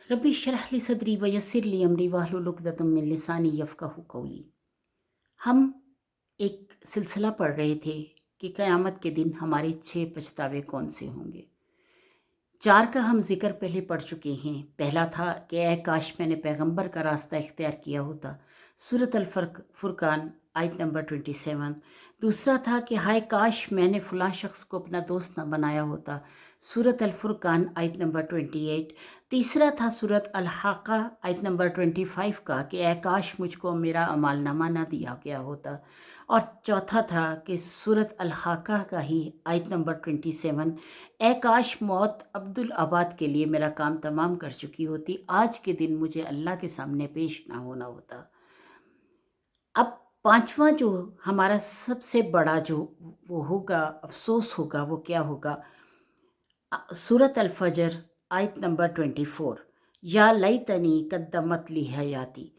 Rabbi इश्रह ली सदरी वयस्सिर ली अमरी वाहलुल उक़दतम मिन लिसानी यफ़क़हू क़ौली। हम एक सिलसिला पढ़ रहे थे कि क़यामत के दिन हमारे 6 पछतावे कौन से होंगे। 4 का हम ज़िक्र पहले पढ़ चुके हैं। पहला था कि ऐ काश मैंने पैगंबर का रास्ता इख्तियार किया होता, सूरत फुरकान आयत नंबर 27। दूसरा था कि हाय काश मैंने फ़लाँ शख्स को अपना दोस्त ना बनाया होता, सूरत अल फुरकान आयत नंबर 28। तीसरा था सूरत अल हाक़ा आयत नंबर 25 का कि ऐ काश मुझको मेरा अमालनामा ना दिया गया होता। और चौथा था कि सूरत अल हाक़ा का ही आयत नंबर 27, ऐ काश मौत अब्दुल आबाद के लिए मेरा काम तमाम कर चुकी होती, आज के दिन मुझे अल्लाह के सामने पेश ना होना होता। अब पांचवा जो हमारा सबसे बड़ा जो वो होगा, अफसोस होगा, वो क्या होगा? सूरत अल फजर आयत नंबर 24, या लैतनी कद्दमत ली हयाती,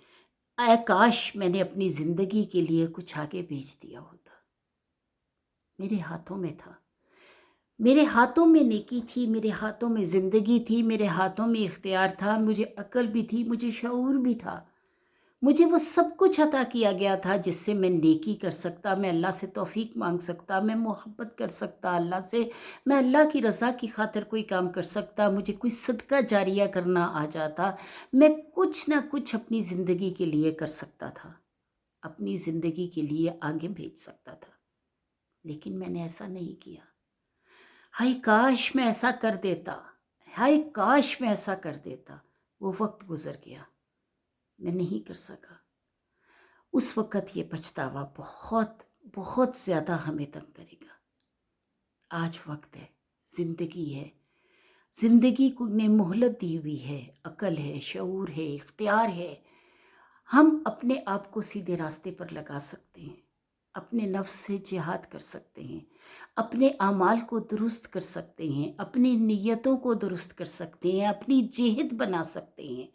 ऐ काश मैंने अपनी ज़िंदगी के लिए कुछ आगे भेज दिया होता। मेरे हाथों में था, मेरे हाथों में नेकी थी, मेरे हाथों में ज़िंदगी थी, मेरे हाथों में इख्तियार था, मुझे अक्ल भी थी, मुझे शऊर भी था। मुझे वो सब कुछ अता किया गया था जिससे मैं नेकी कर सकता, मैं अल्लाह से तौफ़ीक मांग सकता, मैं मोहब्बत कर सकता अल्लाह से, मैं अल्लाह की रज़ा की खातिर कोई काम कर सकता, मुझे कोई सदका जारिया करना आ जाता, मैं कुछ ना कुछ अपनी ज़िंदगी के लिए कर सकता था, अपनी ज़िंदगी के लिए आगे भेज सकता था। लेकिन मैंने ऐसा नहीं किया। हाय काश मैं ऐसा कर देता, हाय काश मैं ऐसा कर देता। वो वक्त गुजर गया, मैं नहीं कर सका। उस वक़्त ये पछतावा बहुत बहुत ज़्यादा हमें तंग करेगा। आज वक्त है, ज़िंदगी है, ज़िंदगी को ने मोहलत दी हुई है, अक्ल है, शऊर है, इख्तियार है। हम अपने आप को सीधे रास्ते पर लगा सकते हैं, अपने नफ्स से जिहाद कर सकते हैं, अपने आमाल को दुरुस्त कर सकते हैं, अपनी नीयतों को दुरुस्त कर सकते हैं, अपनी जेहद बना सकते हैं,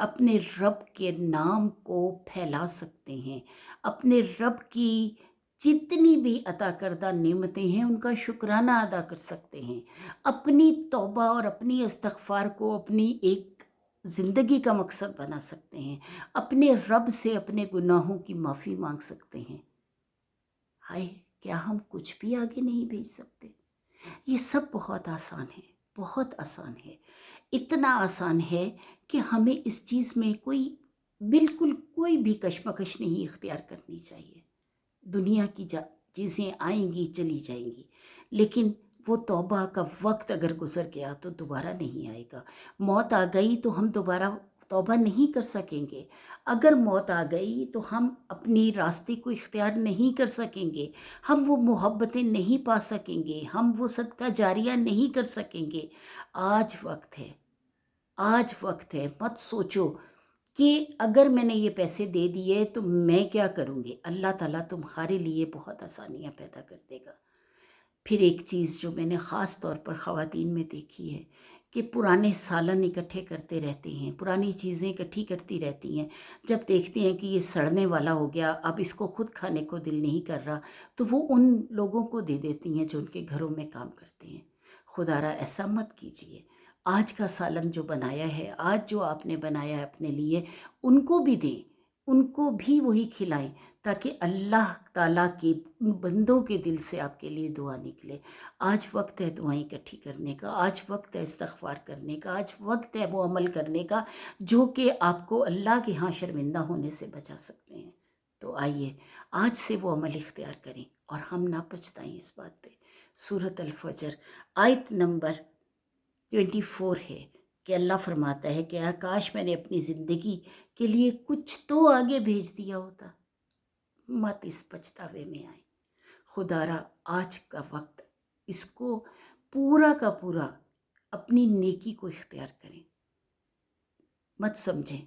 अपने रब के नाम को फैला सकते हैं, अपने रब की जितनी भी अता करदा नेमतें हैं उनका शुक्राना अदा कर सकते हैं, अपनी तौबा और अपनी इस्तग़फ़ार को अपनी एक ज़िंदगी का मकसद बना सकते हैं, अपने रब से अपने गुनाहों की माफ़ी मांग सकते हैं। हाय, क्या हम कुछ भी आगे नहीं भेज सकते? ये सब बहुत आसान है, बहुत आसान है। इतना आसान है कि हमें इस चीज़ में कोई बिल्कुल कोई भी कशमकश नहीं इख्तियार करनी चाहिए। दुनिया की चीज़ें आएंगी चली जाएंगी, लेकिन वो तौबा का वक्त अगर गुजर गया तो दोबारा नहीं आएगा। मौत आ गई तो हम दोबारा तौबा नहीं कर सकेंगे। अगर मौत आ गई तो हम अपनी रास्ते को इख्तियार नहीं कर सकेंगे, हम वो मोहब्बतें नहीं पा सकेंगे, हम वो सदका जारिया नहीं कर सकेंगे। आज वक्त है, आज वक्त है। मत सोचो कि अगर मैंने ये पैसे दे दिए तो मैं क्या करूँगी। अल्लाह ताला तुम्हारे लिए बहुत आसानियाँ पैदा कर देगा। फिर एक चीज़ जो मैंने ख़ास तौर पर ख़वातीन में देखी है कि पुराने सालन इकट्ठे करते रहते हैं, पुरानी चीज़ें इकट्ठी करती रहती हैं। जब देखती हैं कि ये सड़ने वाला हो गया, अब इसको खुद खाने को दिल नहीं कर रहा, तो वो उन लोगों को दे देती हैं जो उनके घरों में काम करते हैं। खुदारा ऐसा मत कीजिए। आज का सालन जो बनाया है, आज जो आपने बनाया है अपने लिए, उनको भी दें, उनको भी वही खिलाएं, ताकि अल्लाह ताला के बंदों के दिल से आपके लिए दुआ निकले। आज वक्त है दुआएं इकट्ठी करने का, आज वक्त है इस्तग़फ़ार करने का, आज वक्त है वो अमल करने का जो कि आपको अल्लाह के यहाँ शर्मिंदा होने से बचा सकते हैं। तो आइए आज से वो अमल इख्तियार करें और हम ना पछताएं इस बात पे। सूरत अल फजर आयत नंबर 24 है कि अल्लाह फरमाता है कि काश मैंने अपनी ज़िंदगी के लिए कुछ तो आगे भेज दिया होता। मत इस पछतावे में आए। खुदारा आज का वक्त इसको पूरा का पूरा अपनी नेकी को इख्तियार करें। मत समझें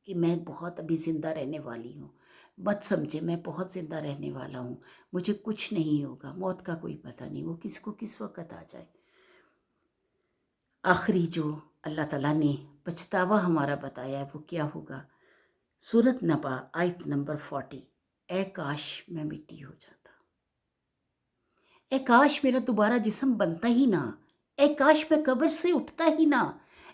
कि मैं बहुत अभी ज़िंदा रहने वाली हूँ, मत समझें मैं बहुत ज़िंदा रहने वाला हूँ, मुझे कुछ नहीं होगा। मौत का कोई पता नहीं, वो किसको किस वक़्त आ जाए। आखिरी जो अल्लाह ताला ने पछतावा हमारा बताया है वो क्या होगा? सूरत नबा आयत नंबर 40, ए काश मैं मिट्टी हो जाता, ए काश मेरा दोबारा जिस्म बनता ही ना, ए काश मैं कब्र से उठता ही ना,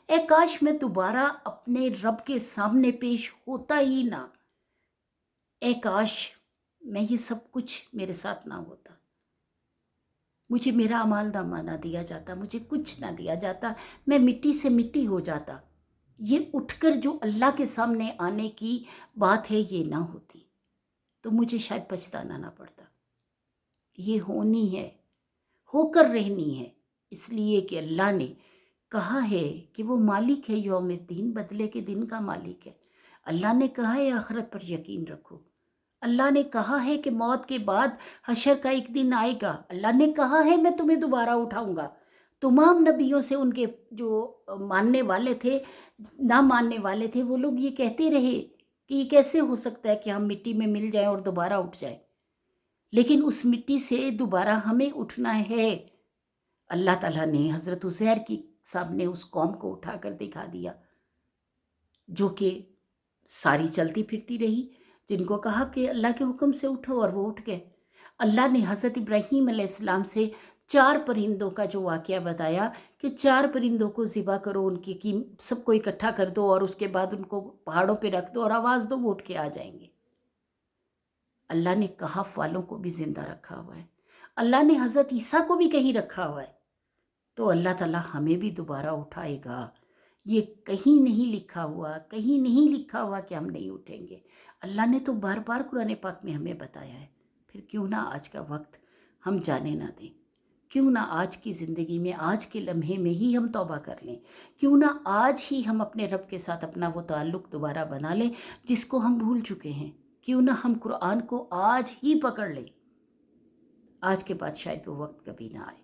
اے کاش میں دوبارہ اپنے رب کے سامنے پیش ہوتا ہی نہ، اے کاش میں یہ سب کچھ میرے ساتھ نہ ہوتا، مجھے میرا اعمال نامہ نہ دیا جاتا، مجھے کچھ نہ دیا جاتا، میں مٹی سے مٹی ہو جاتا، یہ اٹھ کر جو اللہ کے سامنے آنے کی بات ہے یہ نہ ہوتی تو مجھے شاید پچھتانا نہ پڑتا۔ یہ ہونی ہے، ہو کر رہنی ہے، اس لیے کہ اللہ نے کہا ہے کہ وہ مالک ہے یوم الدین، بدلے کے دن کا مالک ہے۔ اللہ نے کہا ہے آخرت پر یقین رکھو۔ اللہ نے کہا ہے کہ موت کے بعد حشر کا ایک دن آئے گا۔ اللہ نے کہا ہے میں تمہیں دوبارہ اٹھاؤں گا۔ تمام نبیوں سے ان کے جو ماننے والے تھے، نہ ماننے والے تھے، وہ لوگ یہ کہتے رہے کہ یہ کیسے ہو سکتا ہے کہ ہم مٹی میں مل جائیں اور دوبارہ اٹھ جائیں، لیکن اس مٹی سے دوبارہ ہمیں اٹھنا ہے۔ اللہ تعالیٰ نے حضرت عزیر کی سامنے اس قوم کو اٹھا کر دکھا دیا جو کہ ساری چلتی پھرتی رہی، جن کو کہا کہ اللہ کے حکم سے اٹھو اور وہ اٹھ گئے۔ اللہ نے حضرت ابراہیم علیہ السلام سے 4 پرندوں کا جو واقعہ بتایا کہ 4 پرندوں کو ذبح کرو، ان کی سب کو اکٹھا کر دو اور اس کے بعد ان کو پہاڑوں پہ رکھ دو اور آواز دو، وہ اٹھ کے آ جائیں گے۔ اللہ نے کہف والوں کو بھی زندہ رکھا ہوا ہے، اللہ نے حضرت عیسیٰ کو بھی کہیں رکھا ہوا ہے، تو اللہ تعالیٰ ہمیں بھی دوبارہ اٹھائے گا۔ یہ کہیں نہیں لکھا ہوا، کہیں نہیں لکھا ہوا کہ ہم نہیں اٹھیں گے۔ اللہ نے تو بار بار قرآن پاک میں ہمیں بتایا ہے، پھر کیوں نہ آج کا وقت ہم جانے نہ دیں، کیوں نہ آج کی زندگی میں، آج کے لمحے میں ہی ہم توبہ کر لیں، کیوں نہ آج ہی ہم اپنے رب کے ساتھ اپنا وہ تعلق دوبارہ بنا لیں جس کو ہم بھول چکے ہیں، کیوں نہ ہم قرآن کو آج ہی پکڑ لیں۔ آج کے بعد شاید وہ وقت کبھی نہ آئے۔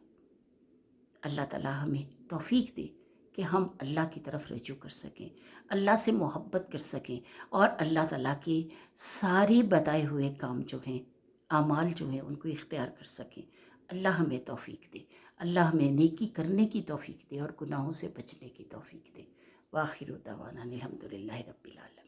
اللہ تعالیٰ ہمیں توفیق دے کہ ہم اللہ کی طرف رجوع کر سکیں، اللہ سے محبت کر سکیں اور اللہ تعالیٰ کے سارے بتائے ہوئے کام جو ہیں، اعمال جو ہیں، ان کو اختیار کر سکیں۔ اللہ ہمیں توفیق دے، اللہ ہمیں نیکی کرنے کی توفیق دے اور گناہوں سے بچنے کی توفیق دے۔ وآخر دعوانا الحمدللہ رب العالمین۔